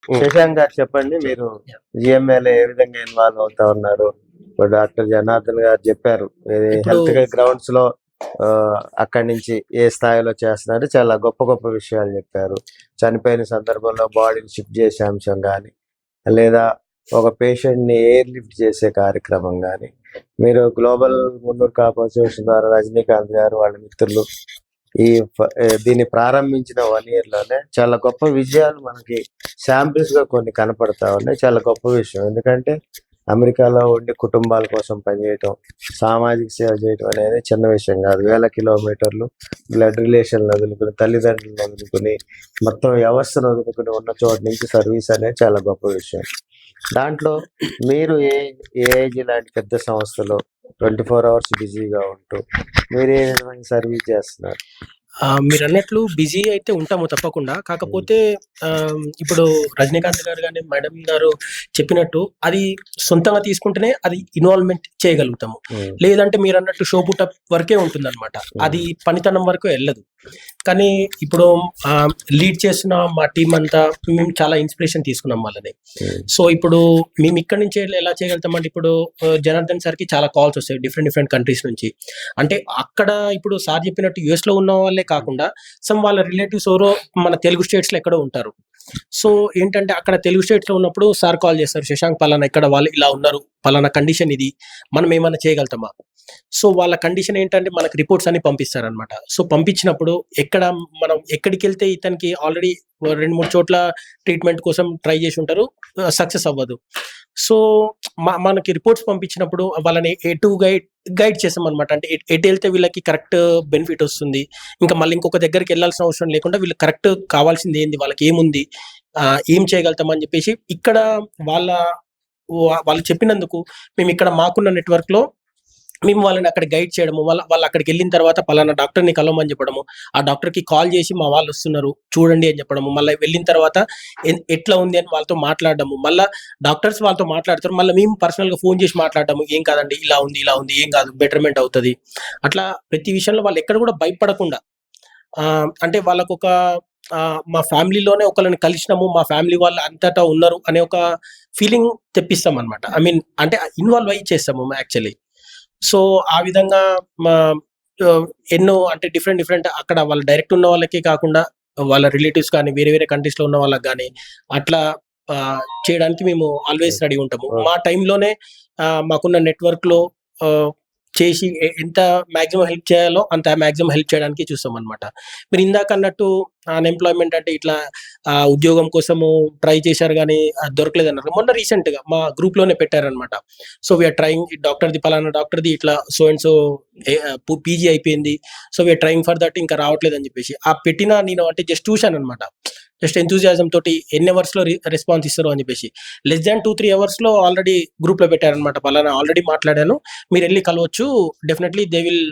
శశాంక్ గారు చెప్పండి, మీరు జిఎంఏలో ఏ విధంగా ఇన్వాల్వ్ అవుతా ఉన్నారు? ఇప్పుడు డాక్టర్ జనార్దన్ గారు చెప్పారు హెల్త్ కేర్ గ్రౌండ్స్ లో అక్కడి నుంచి ఏ స్థాయిలో చేస్తున్నారు, చాలా గొప్ప గొప్ప విషయాలు చెప్పారు. చనిపోయిన సందర్భంలో బాడీని షిఫ్ట్ చేసే అంశం కానీ, లేదా ఒక పేషెంట్ ని ఎయిర్ లిఫ్ట్ చేసే కార్యక్రమం కానీ, మీరు గ్లోబల్ మున్నూరు కాపు అసోసియేషన్ ద్వారా రజనీకాంత్ గారు వాళ్ళ మిత్రులు దీన్ని ప్రారంభించిన 1 year లోనే చాలా గొప్ప విజయాలు మనకి శాంపిల్స్ గా కొన్ని కనపడతా ఉన్నాయి. చాలా గొప్ప విషయం. ఎందుకంటే అమెరికాలో ఉండి కుటుంబాల కోసం పనిచేయటం, సామాజిక సేవ చేయటం అనేది చిన్న విషయం కాదు. 1000 కిలోమీటర్లు బ్లడ్ రిలేషన్లు వదులుకుని, తల్లిదండ్రులను వదులుకుని, మొత్తం వ్యవస్థను వదులుకుని ఉన్న చోట నుంచి సర్వీస్ అనేది చాలా గొప్ప విషయం. దాంట్లో మీరు ఏఐజీ లాంటి పెద్ద సంస్థలో 24 hours బిజీగా ఉంటూ మీరు ఏ విధమైన సర్వీస్ చేస్తున్నారు? మీరు అన్నట్లు బిజీ అయితే ఉంటాము తప్పకుండా. కాకపోతే ఇప్పుడు రజనీకాంత్ గారు కానీ మేడం గారు చెప్పినట్టు అది సొంతంగా తీసుకుంటేనే అది ఇన్వాల్వ్మెంట్ చేయగలుగుతాము. లేదంటే మీరు అన్నట్టు షో పుటప్ వరకే ఉంటుంది అనమాట, అది పనితనం వరకు వెళ్ళదు. కానీ ఇప్పుడు లీడ్ చేసిన మా టీం అంతా మేము చాలా ఇన్స్పిరేషన్ తీసుకున్నాం వాళ్ళని. సో ఇప్పుడు మేము ఇక్కడి నుంచి ఎలా చేయగలుగుతామంటే, ఇప్పుడు జనార్దన్ సార్కి చాలా కాల్స్ వస్తాయి డిఫరెంట్ కంట్రీస్ నుంచి. అంటే అక్కడ ఇప్పుడు సార్ చెప్పినట్టు US లో ఉన్న వాళ్ళే కాకుండా సమ్ వాళ్ళ రిలేటివ్స్ ఎవరో మన తెలుగు స్టేట్స్ లో ఎక్కడో ఉంటారు. సో ఏంటంటే అక్కడ తెలుగు స్టేట్స్ లో ఉన్నప్పుడు సార్ కాల్ చేస్తారు, శశాంక్ పలానా ఇక్కడ వాళ్ళు ఇలా ఉన్నారు, పలానా కండిషన్ ఇది, మనం ఏమైనా చేయగలుగుతామా? సో వాళ్ళ కండిషన్ ఏంటంటే మనకు రిపోర్ట్స్ అన్ని పంపిస్తారనమాట. సో పంపించినప్పుడు మనం ఎక్కడికి వెళ్తే ఇతనికి ఆల్రెడీ 2-3 చోట్ల ట్రీట్మెంట్ కోసం ట్రై చేసి ఉంటారు, సక్సెస్ అవ్వదు. సో మనకి రిపోర్ట్స్ పంపించినప్పుడు వాళ్ళని ఎటు గైడ్ చేసాం అనమాట. అంటే ఎటు వెళ్తే వీళ్ళకి కరెక్ట్ బెనిఫిట్ వస్తుంది, ఇంకా మళ్ళీ ఇంకొక దగ్గరికి వెళ్ళాల్సిన అవసరం లేకుండా వీళ్ళకి కరెక్ట్ కావాల్సింది ఏంది, వాళ్ళకి ఏముంది, ఏం చేయగలుగుతామని చెప్పేసి ఇక్కడ వాళ్ళు చెప్పినందుకు మేము ఇక్కడ మాకున్న నెట్వర్క్ లో మేము వాళ్ళని అక్కడ గైడ్ చేయడము, వాళ్ళు అక్కడికి వెళ్ళిన తర్వాత పలానా డాక్టర్ని కలవమని చెప్పడము, ఆ డాక్టర్కి కాల్ చేసి మా వాళ్ళు వస్తున్నారు చూడండి అని చెప్పడము, మళ్ళీ వెళ్ళిన తర్వాత ఎట్లా ఉంది అని వాళ్ళతో మాట్లాడడము, మళ్ళీ డాక్టర్స్ వాళ్ళతో మాట్లాడతారు, మళ్ళీ మేము పర్సనల్గా ఫోన్ చేసి మాట్లాడడము, ఏం కాదండి ఇలా ఉంది ఏం కాదు, బెటర్మెంట్ అవుతుంది. అట్లా ప్రతి విషయంలో వాళ్ళు ఎక్కడ కూడా భయపడకుండా, అంటే వాళ్ళకు ఒక మా ఫ్యామిలీలోనే ఒకరిని కలిసినాము, మా ఫ్యామిలీ వాళ్ళు అంతటా ఉన్నారు అనే ఒక ఫీలింగ్ తెప్పిస్తాం అనమాట. ఐ మీన్ అంటే ఇన్వాల్వ్ అయ్యి చేస్తాము యాక్చువల్లీ. సో ఆ విధంగా ఎన్నో అంటే డిఫరెంట్ అక్కడ వాళ్ళు డైరెక్ట్ ఉన్న వాళ్ళకి కాకుండా వాళ్ళ రిలేటివ్స్ కానీ వేరే కంట్రీస్ లో ఉన్న వాళ్ళకి కానీ అట్లా చేయడానికి మేము ఆల్వేస్ రెడీ ఉంటాము. మా టైంలోనే మాకున్న నెట్వర్క్ లో చేసి ఎంత మాక్సిమం హెల్ప్ చేయాలో అంత మాక్సిమం హెల్ప్ చేయడానికి చూస్తాం అనమాట. మీరు ఇందాక అన్నట్టు అన్ఎంప్లాయ్మెంట్ అంటే ఇట్లా ఉద్యోగం కోసము ట్రై చేశారు కానీ దొరకలేదు అన్నారు. మొన్న రీసెంట్ గా మా గ్రూప్ లోనే పెట్టారనమాట. సో వీఆర్ ట్రైంగ్ డాక్టర్ది పలానా డాక్టర్ది ఇట్లా సో అండ్ సో PG అయిపోయింది, so we're trying for that, ఇంకా రావట్లేదు అని చెప్పేసి ఆ పెట్టినా నేను అంటే జస్ట్ చూశాను అనమాట, జస్ట్ ఎంతూజియాజం తోటి ఎన్ని అవర్స్ లో రెస్పాన్స్ ఇస్తారు అని చెప్పేసి. లెస్ దాన్ 2-3 hours లో ఆల్రెడీ గ్రూప్ లో పెట్టారనమాట, పలానా ఆల్రెడీ మాట్లాడాను, మీరు వెళ్ళి కలవచ్చు, definitely they will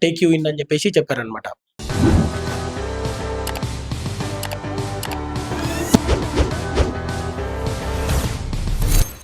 take you in అని చెప్పేసి చెప్పారనమాట.